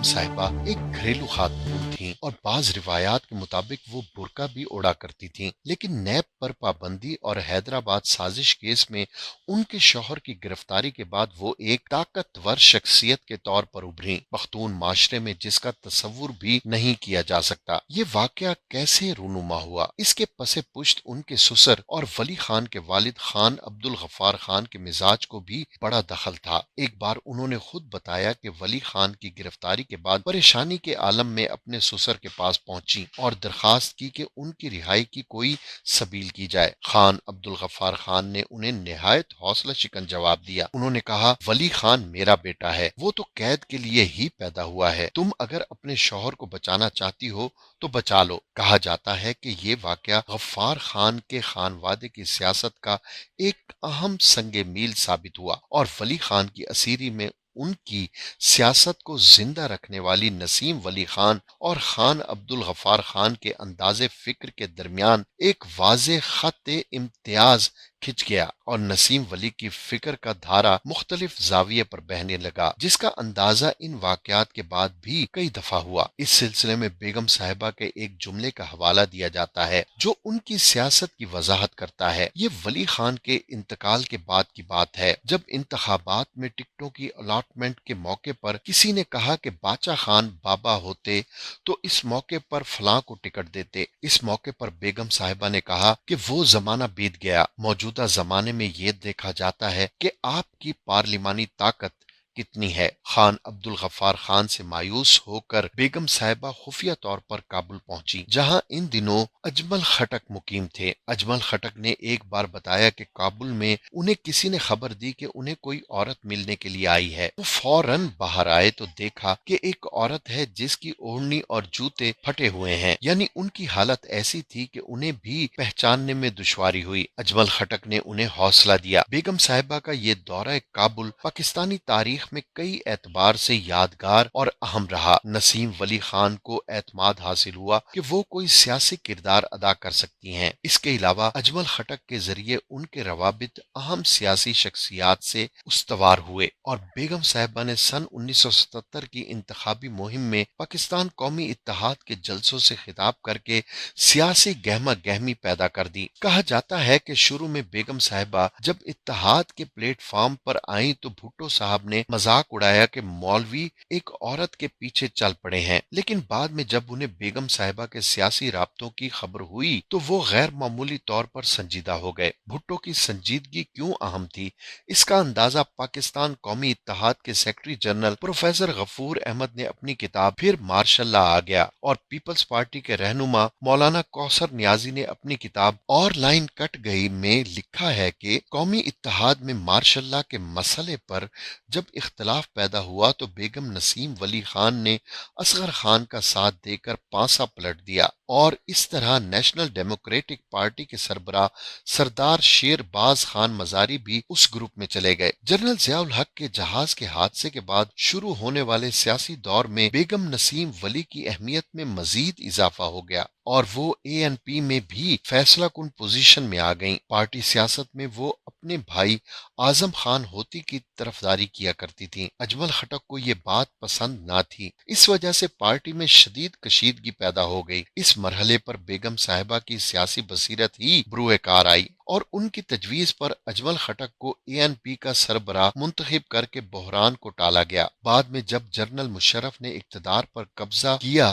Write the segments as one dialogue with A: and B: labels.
A: بیگم صاحبہ ایک گھریلو خاتون تھیں اور بعض روایات کے مطابق وہ برقع بھی اڑا کرتی تھیں، لیکن نیب پر پابندی اور حیدرآباد سازش کیس میں ان کے شوہر کی گرفتاری کے بعد وہ ایک طاقتور شخصیت کے طور پر ابھریں، پختون معاشرے میں جس کا تصور بھی نہیں کیا جا سکتا۔ یہ واقعہ کیسے رونما ہوا؟ اس کے پس پشت ان کے سسر اور ولی خان کے والد خان عبدالغفار خان کے مزاج کو بھی بڑا دخل تھا۔ ایک بار انہوں نے خود بتایا کہ ولی خان کی گرفتاری کے بعد پریشانی کے عالم میں اپنے سسر کے پاس پہنچی اور درخواست کی کہ ان کی رہائی کی کوئی سبیل کی جائے۔ خان عبدالغفار خان نے انہیں نہایت حوصلہ شکن جواب دیا۔ انہوں نے کہا، ولی خان میرا بیٹا ہے، وہ تو قید کے لیے ہی پیدا ہوا ہے، تم اگر اپنے شوہر کو بچانا چاہتی ہو تو بچا لو۔ کہا جاتا ہے کہ یہ واقعہ غفار خان کے خانوادے کی سیاست کا ایک اہم سنگ میل ثابت ہوا اور ولی خان کی اسیری میں ان کی سیاست کو زندہ رکھنے والی نسیم ولی خان اور خان عبدالغفار خان کے انداز فکر کے درمیان ایک واضح خط امتیاز کھنچ گیا اور نسیم ولی کی فکر کا دھارا مختلف زاویے پر بہنے لگا، جس کا اندازہ ان واقعات کے بعد بھی کئی دفعہ ہوا۔ اس سلسلے میں بیگم صاحبہ کے ایک جملے کا حوالہ دیا جاتا ہے جو ان کی سیاست کی وضاحت کرتا ہے۔ یہ ولی خان کے انتقال کے بعد کی بات ہے، جب انتخابات میں ٹکٹوں کی الاٹمنٹ کے موقع پر کسی نے کہا کہ باچا خان بابا ہوتے تو اس موقع پر فلاں کو ٹکٹ دیتے۔ اس موقع پر بیگم صاحبہ نے کہا کہ وہ زمانہ بیت گیا، موجودہ زمانے میں یہ دیکھا جاتا ہے کہ آپ کی پارلیمانی طاقت کتنی ہے۔ خان عبدالغفار خان سے مایوس ہو کر بیگم صاحبہ خفیہ طور پر کابل پہنچی، جہاں ان دنوں اجمل خٹک مقیم تھے۔ اجمل خٹک نے ایک بار بتایا کہ کابل میں انہیں کسی نے خبر دی کہ انہیں کوئی عورت ملنے کے لیے آئی ہے۔ وہ فوراً باہر آئے تو دیکھا کہ ایک عورت ہے جس کی اوڑھنی اور جوتے پھٹے ہوئے ہیں، یعنی ان کی حالت ایسی تھی کہ انہیں بھی پہچاننے میں دشواری ہوئی۔ اجمل خٹک نے انہیں حوصلہ دیا۔ بیگم صاحبہ کا یہ دورہ کابل پاکستانی تاریخ میں کئی اعتبار سے یادگار اور اہم رہا۔ نسیم ولی خان کو اعتماد حاصل ہوا کہ وہ کوئی سیاسی کردار ادا کر سکتی ہیں۔ اس کے علاوہ اجمل خٹک کے ذریعے ان کے روابط اہم سیاسی شخصیات سے استوار ہوئے اور بیگم صاحبہ نے سن 1977 کی انتخابی مہم میں پاکستان قومی اتحاد کے جلسوں سے خطاب کر کے سیاسی گہما گہمی پیدا کر دی۔ کہا جاتا ہے کہ شروع میں بیگم صاحبہ جب اتحاد کے پلیٹ فارم پر آئیں تو بھٹو صاحب نے مذاق اڑایا کہ مولوی ایک عورت کے پیچھے چل پڑے ہیں، لیکن بعد میں جب انہیں بیگم صاحبہ کے سیاسی رابطوں کی خبر ہوئی تو وہ غیر معمولی طور پر سنجیدہ ہو گئے۔ بھٹو کی سنجیدگی کیوں اہم تھی، اس کا اندازہ پاکستان قومی اتحاد کے سیکرٹری جنرل پروفیسر غفور احمد نے اپنی کتاب پھر مارشاء اللہ آ گیا اور پیپلز پارٹی کے رہنما مولانا کوثر نیازی نے اپنی کتاب اور لائن کٹ گئی میں لکھا ہے کہ قومی اتحاد میں مارشاء اللہ کے مسئلے پر جب اختلاف پیدا ہوا تو بیگم نسیم ولی خان نے اصغر خان کا ساتھ دے کر پانسا پلٹ دیا اور اس طرح نیشنل ڈیموکریٹک پارٹی کے سربراہ سردار شیر باز خان مزاری بھی اس گروپ میں چلے گئے۔ جنرل ضیاء الحق کے جہاز کے حادثے کے بعد شروع ہونے والے سیاسی دور میں بیگم نسیم ولی کی اہمیت میں مزید اضافہ ہو گیا اور وہ اے این پی میں بھی فیصلہ کن پوزیشن میں آ گئیں۔ پارٹی سیاست میں وہ اپنے بھائی اعظم خان ہوتی کی طرفداری کیا کرتی تھیں۔ اجمل خٹک کو یہ بات پسند نہ تھی، اس وجہ سے پارٹی میں شدید کشیدگی پیدا ہو گئی۔ اس مرحلے پر بیگم صاحبہ کی سیاسی بصیرت ہی بروئے کار آئی اور ان کی تجویز پر اجمل خٹک کو اے این پی کا سربراہ منتخب کر کے بحران کو ٹالا گیا۔ بعد میں جب جنرل مشرف نے اقتدار پر قبضہ کیا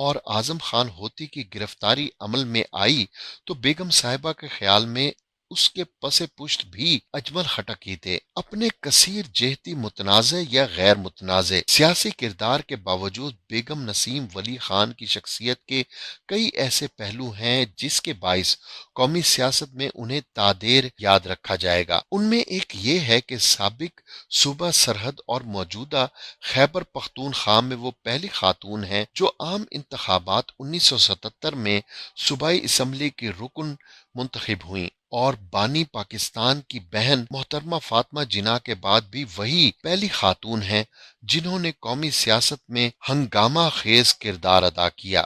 A: اور اعظم خان ہوتی کی گرفتاری عمل میں آئی تو بیگم صاحبہ کے خیال میں اس کے پس پشت بھی اجمل خٹک ہی تھے۔ اپنے کثیر جہتی متنازع یا غیر متنازع سیاسی کردار کے باوجود بیگم نسیم ولی خان کی شخصیت کے کئی ایسے پہلو ہیں جس کے باعث قومی سیاست میں انہیں تا دیر یاد رکھا جائے گا۔ ان میں ایک یہ ہے کہ سابق صوبہ سرحد اور موجودہ خیبر پختونخوا میں وہ پہلی خاتون ہیں جو عام انتخابات 1977 میں صوبائی اسمبلی کی رکن منتخب ہوئیں اور بانی پاکستان کی بہن محترمہ فاطمہ جناح کے بعد بھی وہی پہلی خاتون ہیں جنہوں نے قومی سیاست میں ہنگامہ خیز کردار ادا کیا۔